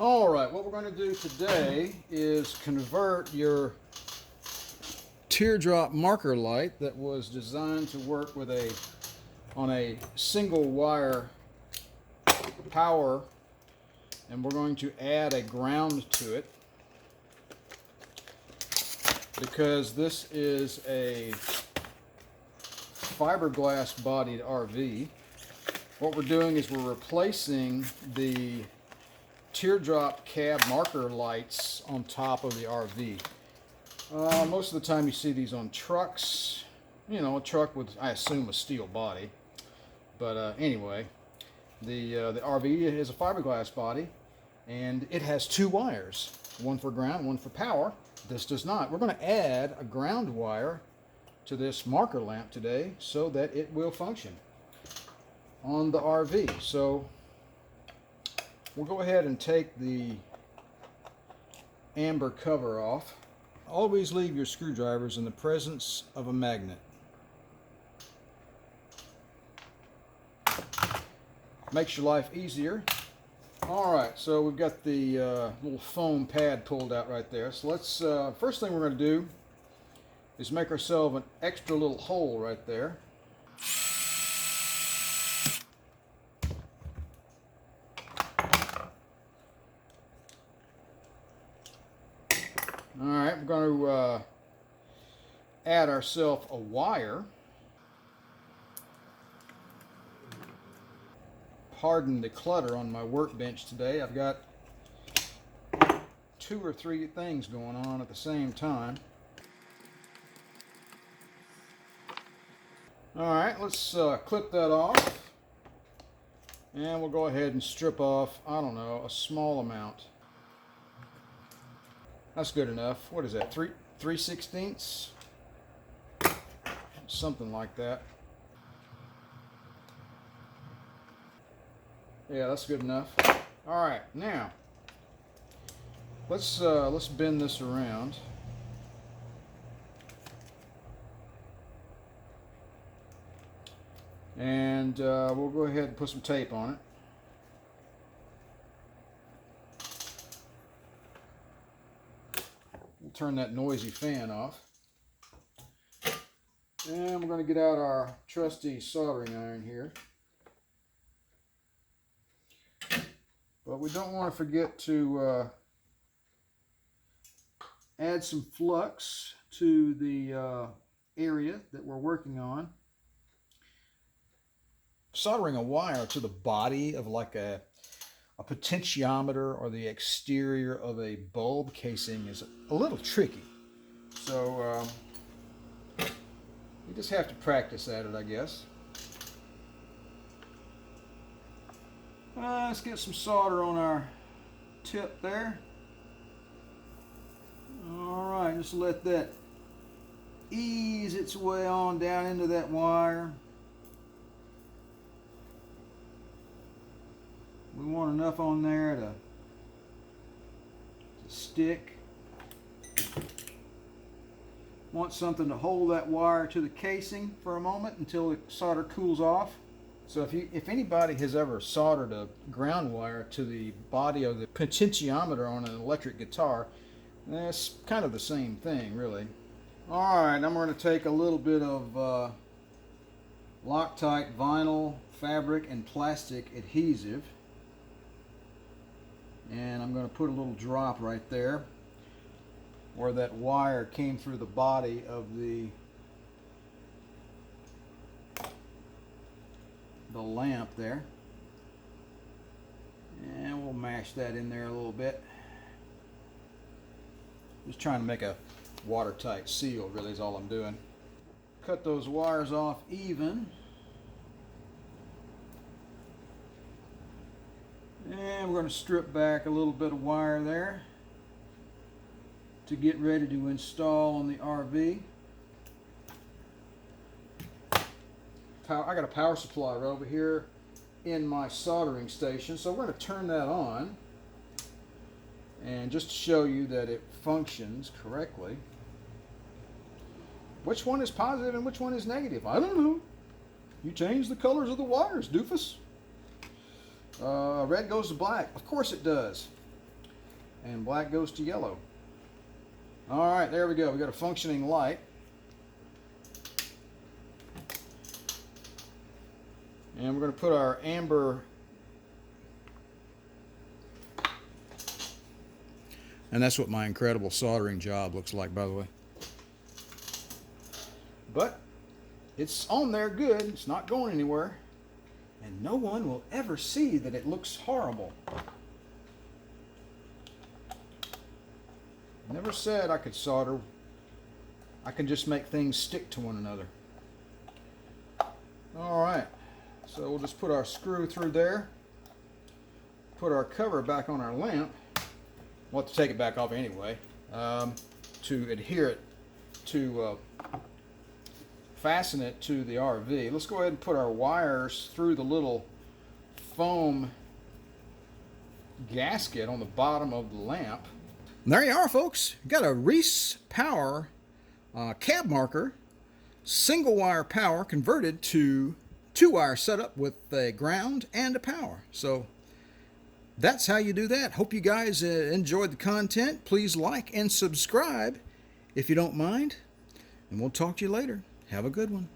All right, what we're going to do today is convert your teardrop marker light that was designed to work with on a single wire power, and we're going to add a ground to it because this is a fiberglass bodied RV. What we're doing is we're replacing the teardrop cab marker lights on top of the RV. Most of the time you see these on trucks, you know, a truck with, I assume, a steel body. But anyway, the RV is a fiberglass body, and it has two wires, one for ground, one for power. This does not. We're going to add a ground wire to this marker lamp today so that it will function on the RV. So we'll go ahead and take the amber cover off. Always leave your screwdrivers in the presence of a magnet. Makes your life easier. Alright, so we've got the little foam pad pulled out right there. So let's, first thing we're going to do is make ourselves an extra little hole right there. Alright, we're going to add ourselves a wire. Pardon the clutter on my workbench today. I've got 2 or 3 things going on at the same time. Alright, let's clip that off. And we'll go ahead and strip off, I don't know, a small amount. That's good enough. What is that, 3/16? Something like that. Yeah, that's good enough. All right, now let's bend this around. And we'll go ahead and put some tape on it. We'll turn that noisy fan off. And we're going to get out our trusty soldering iron here. But we don't want to forget to add some flux to the area that we're working on. Soldering a wire to the body of like a potentiometer or the exterior of a bulb casing is a little tricky. So you just have to practice at it, I guess. Let's get some solder on our tip there. Alright, just let that ease its way on down into that wire. We want enough on there to stick. Want something to hold that wire to the casing for a moment until the solder cools off. So if anybody has ever soldered a ground wire to the body of the potentiometer on an electric guitar, that's kind of the same thing, really. Alright, I'm going to take a little bit of Loctite vinyl, fabric, and plastic adhesive, and I'm going to put a little drop right there where that wire came through the body of the lamp there, and we'll mash that in there a little bit. Just trying to make a watertight seal, really, is all I'm doing. Cut those wires off even, and we're going to strip back a little bit of wire there to get ready to install on the RV. I got a power supply right over here in my soldering station, so we're going to turn that on, and just to show you that it functions correctly. Which one is positive and which one is negative? I don't know. You change the colors of the wires, doofus. Red goes to black. Of course it does. and black goes to yellow. All right, there we go. We got a functioning light. And we're going to put our amber, and that's what my incredible soldering job looks like, by the way. But it's on there good. It's not going anywhere. And no one will ever see that it looks horrible. Never said I could solder. I can just make things stick to one another. All right. So we'll just put our screw through there. Put our cover back on our lamp. We'll have to take it back off anyway to adhere it to fasten it to the RV. Let's go ahead and put our wires through the little foam gasket on the bottom of the lamp. And there you are, folks. Got a Reese power cab marker, single wire power converted to 2-wire setup with a ground and a power. So that's how you do that. Hope you guys enjoyed the content. Please like and subscribe if you don't mind. And we'll talk to you later. Have a good one.